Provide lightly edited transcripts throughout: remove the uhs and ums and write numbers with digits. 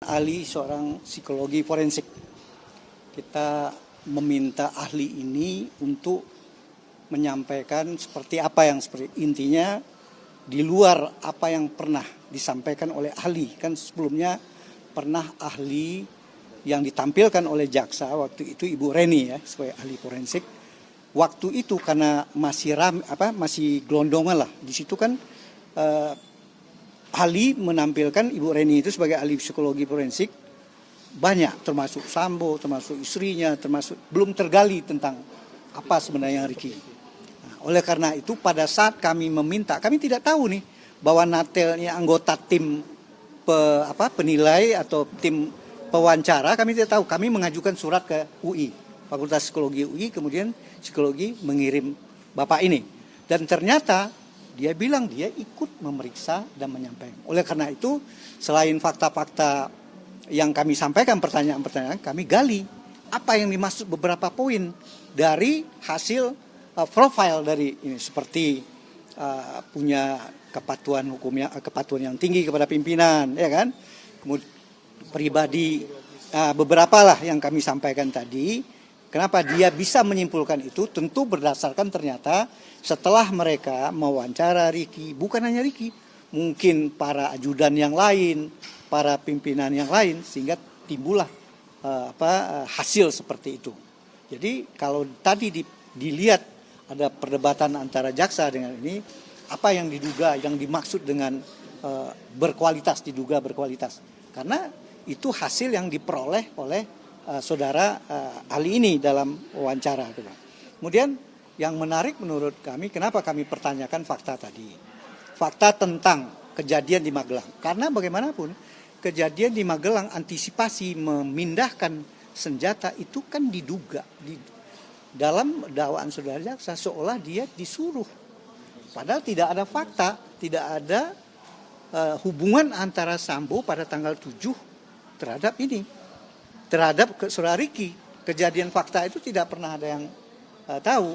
ahli seorang psikologi forensik. Kita meminta ahli ini untuk menyampaikan seperti apa yang intinya di luar apa yang pernah disampaikan oleh ahli. Kan sebelumnya pernah ahli yang ditampilkan oleh jaksa waktu itu Ibu Reni ya sebagai ahli forensik. Waktu itu karena masih gelondongan lah. Di situ kan ahli menampilkan Ibu Reni itu sebagai ahli psikologi forensik banyak, termasuk Sambo, termasuk istrinya, termasuk belum tergali tentang apa sebenarnya Ricky. Nah, oleh karena itu pada saat kami meminta, kami tidak tahu nih bahwa Natelnya anggota tim penilai atau tim pewawancara, kami tidak tahu. Kami mengajukan surat ke UI, Fakultas Psikologi UI, kemudian psikologi mengirim Bapak ini. Dan ternyata dia bilang dia ikut memeriksa dan menyampaikan. Oleh karena itu, selain fakta-fakta yang kami sampaikan, pertanyaan-pertanyaan, kami gali apa yang dimaksud beberapa poin dari hasil profil dari ini, seperti punya kepatuhan yang tinggi kepada pimpinan, ya kan? Kemudian pribadi, beberapa lah yang kami sampaikan tadi. Kenapa dia bisa menyimpulkan itu? Tentu berdasarkan ternyata setelah mereka mewawancara Ricky, bukan hanya Ricky, mungkin para ajudan yang lain, para pimpinan yang lain, sehingga timbullah hasil seperti itu. Jadi kalau tadi dilihat ada perdebatan antara jaksa dengan ini, apa yang diduga, yang dimaksud dengan diduga berkualitas. Karena itu hasil yang diperoleh oleh saudara ahli ini dalam wawancara. Kemudian yang menarik menurut kami, kenapa kami pertanyakan fakta tadi. Fakta tentang kejadian di Magelang. Karena bagaimanapun kejadian di Magelang, antisipasi memindahkan senjata itu kan diduga. Dalam dakwaan saudara jaksa seolah dia disuruh. Padahal tidak ada fakta, tidak ada hubungan antara Sambo pada tanggal 7 terhadap ini. Terhadap saudara Ricky. Kejadian fakta itu tidak pernah ada yang tahu.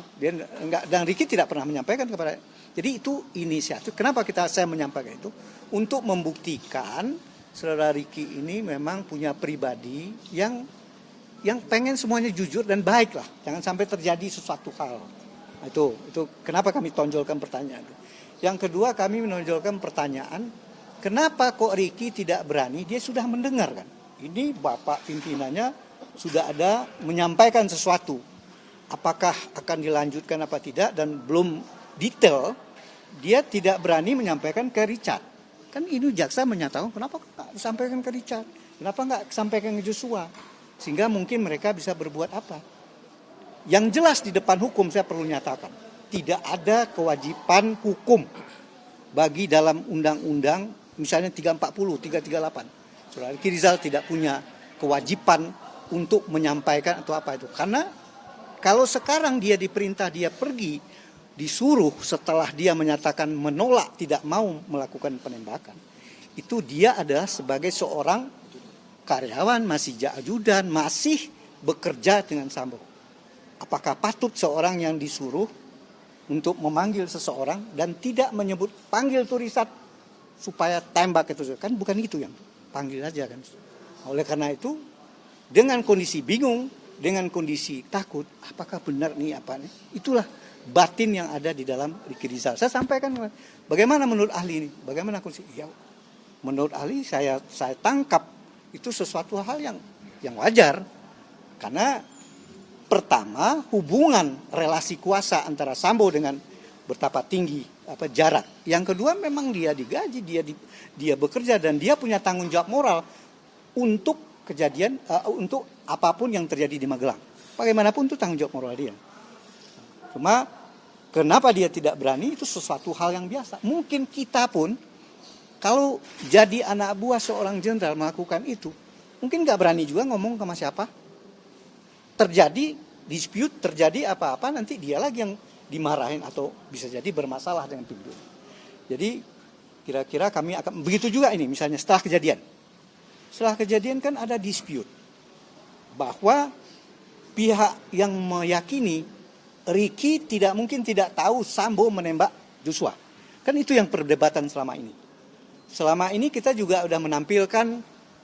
Dan Ricky tidak pernah menyampaikan kepada. Jadi itu inisiatif. Kenapa saya menyampaikan itu? Untuk membuktikan saudara Ricky ini memang punya pribadi yang pengen semuanya jujur dan baik lah. Jangan sampai terjadi sesuatu hal. Nah, itu kenapa kami tonjolkan pertanyaan itu. Yang kedua, kami menonjolkan pertanyaan, kenapa kok Ricky tidak berani? Dia sudah mendengar kan. Ini Bapak pimpinannya sudah ada menyampaikan sesuatu. Apakah akan dilanjutkan apa tidak, dan belum detail, dia tidak berani menyampaikan ke Richard. Kan ini jaksa menyatakan, kenapa nggak disampaikan ke Richard? Kenapa nggak disampaikan ke Joshua? Sehingga mungkin mereka bisa berbuat apa. Yang jelas di depan hukum saya perlu nyatakan, tidak ada kewajiban hukum bagi dalam undang-undang, misalnya 340, 338. Saudara Ricky Rizal tidak punya kewajiban untuk menyampaikan atau apa itu. Karena kalau sekarang dia diperintah, dia pergi, disuruh setelah dia menyatakan menolak, tidak mau melakukan penembakan. Itu dia adalah sebagai seorang karyawan, masih ajudan, masih bekerja dengan Sambo. Apakah patut seorang yang disuruh untuk memanggil seseorang dan tidak menyebut panggil turisat supaya tembak itu? Kan bukan itu yang panggil aja kan. Oleh karena itu, dengan kondisi bingung, dengan kondisi takut, apakah benar nih apa nih? Itulah batin yang ada di dalam Ricky Rizal. Saya sampaikan, bagaimana menurut ahli ini? Bagaimana kondisi? Ya, menurut ahli saya tangkap itu sesuatu hal yang wajar. Karena pertama, hubungan relasi kuasa antara Sambo dengan betapa tinggi jarak. Yang kedua, memang dia digaji, dia bekerja dan dia punya tanggung jawab moral untuk kejadian, untuk apapun yang terjadi di Magelang. Bagaimanapun itu tanggung jawab moral dia. Cuma kenapa dia tidak berani, itu sesuatu hal yang biasa. Mungkin kita pun kalau jadi anak buah seorang jenderal melakukan itu, mungkin nggak berani juga ngomong sama siapa. Terjadi dispute, terjadi apa-apa, nanti dia lagi yang dimarahin atau bisa jadi bermasalah dengan pimpinan. Jadi kira-kira kami akan begitu juga ini, misalnya setelah kejadian. Setelah kejadian kan ada dispute bahwa pihak yang meyakini Ricky mungkin tidak tahu Sambo menembak Joshua. Kan itu yang perdebatan selama ini. Selama ini kita juga sudah menampilkan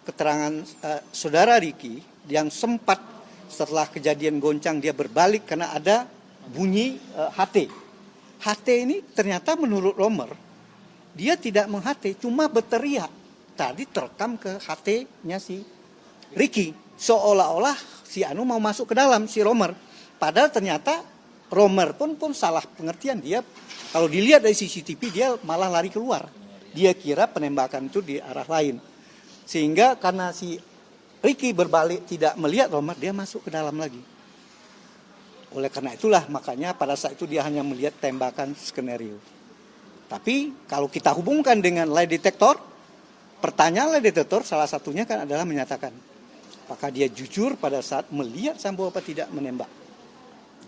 keterangan saudara Ricky yang sempat setelah kejadian goncang dia berbalik karena ada bunyi HT. HT ini ternyata menurut Romer dia tidak meng-HT, cuma berteriak. Tadi terekam ke HT-nya si Ricky. Seolah-olah si Anu mau masuk ke dalam, si Romer. Padahal ternyata Romer pun salah pengertian. Dia kalau dilihat dari CCTV dia malah lari keluar. Dia kira penembakan itu di arah lain. Sehingga karena si Ricky berbalik tidak melihat Romer, dia masuk ke dalam lagi. Oleh karena itulah makanya pada saat itu dia hanya melihat tembakan skenario. Tapi kalau kita hubungkan dengan lie detector, pertanyaan lie detector salah satunya kan adalah menyatakan apakah dia jujur pada saat melihat Sambo apa tidak menembak.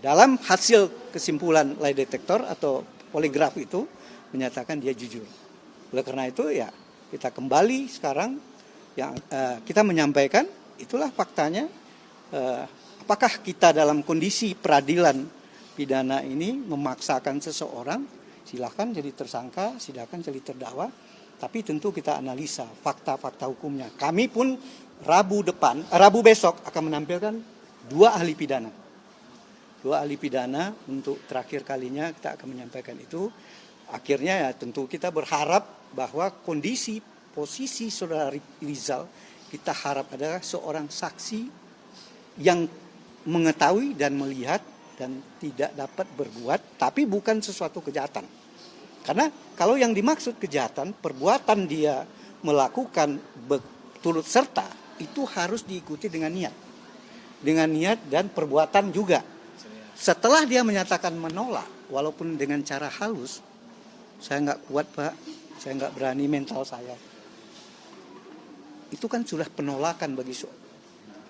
Dalam hasil kesimpulan lie detector atau poligraf itu menyatakan dia jujur. Oleh karena itu ya kita kembali sekarang yang kita menyampaikan itulah faktanya. Apakah kita dalam kondisi peradilan pidana ini memaksakan seseorang silahkan jadi tersangka, silahkan jadi terdakwa, tapi tentu kita analisa fakta-fakta hukumnya. Kami pun Rabu besok akan menampilkan 2 ahli pidana. 2 ahli pidana untuk terakhir kalinya kita akan menyampaikan itu. Akhirnya ya tentu kita berharap bahwa posisi saudara Rizal kita harap adalah seorang saksi yang mengetahui dan melihat dan tidak dapat berbuat, tapi bukan sesuatu kejahatan. Karena kalau yang dimaksud kejahatan, perbuatan dia melakukan turut serta, itu harus diikuti dengan niat. Dengan niat dan perbuatan juga. Setelah dia menyatakan menolak, walaupun dengan cara halus, saya nggak kuat Pak, saya nggak berani mental saya. Itu kan sudah penolakan bagi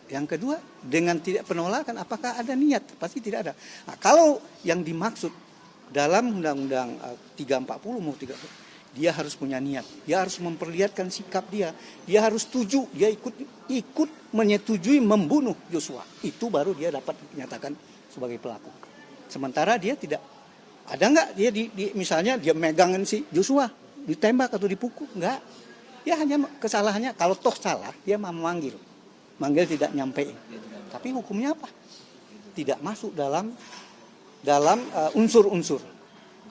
yang kedua, dengan tidak penolakan, apakah ada niat? Pasti tidak ada. Nah, kalau yang dimaksud dalam Undang-Undang 340 mau 30, dia harus punya niat. Dia harus memperlihatkan sikap dia. Dia harus setuju. Dia ikut menyetujui membunuh Joshua. Itu baru dia dapat dinyatakan sebagai pelaku. Sementara dia tidak. Ada nggak dia misalnya dia megangin si Joshua, ditembak atau dipukul? Nggak. Dia hanya kesalahannya, kalau toh salah, dia memanggil. Manggil tidak nyampein. Tapi hukumnya apa? Tidak masuk dalam unsur-unsur.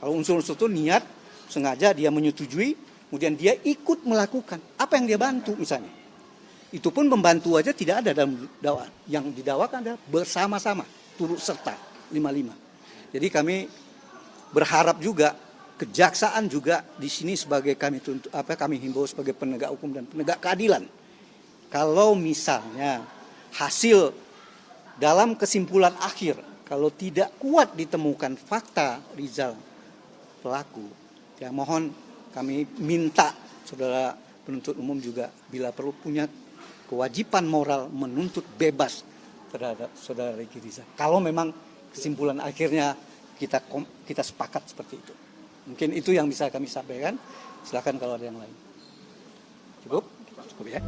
Kalau unsur-unsur itu niat, sengaja dia menyetujui, kemudian dia ikut melakukan. Apa yang dia bantu misalnya. Itu pun membantu aja tidak ada dalam dakwaan. Yang didakwakan adalah bersama-sama, turut serta, 5-5. Jadi kami berharap juga, kejaksaan juga di sini sebagai kami himbau sebagai penegak hukum dan penegak keadilan. Kalau misalnya hasil dalam kesimpulan akhir, kalau tidak kuat ditemukan fakta Rizal pelaku, ya mohon kami minta saudara penuntut umum juga bila perlu punya kewajiban moral menuntut bebas terhadap saudara Ricky Rizal. Kalau memang kesimpulan akhirnya kita sepakat seperti itu. Mungkin itu yang bisa kami sampaikan. Silakan kalau ada yang lain. Cukup? Cukup ya.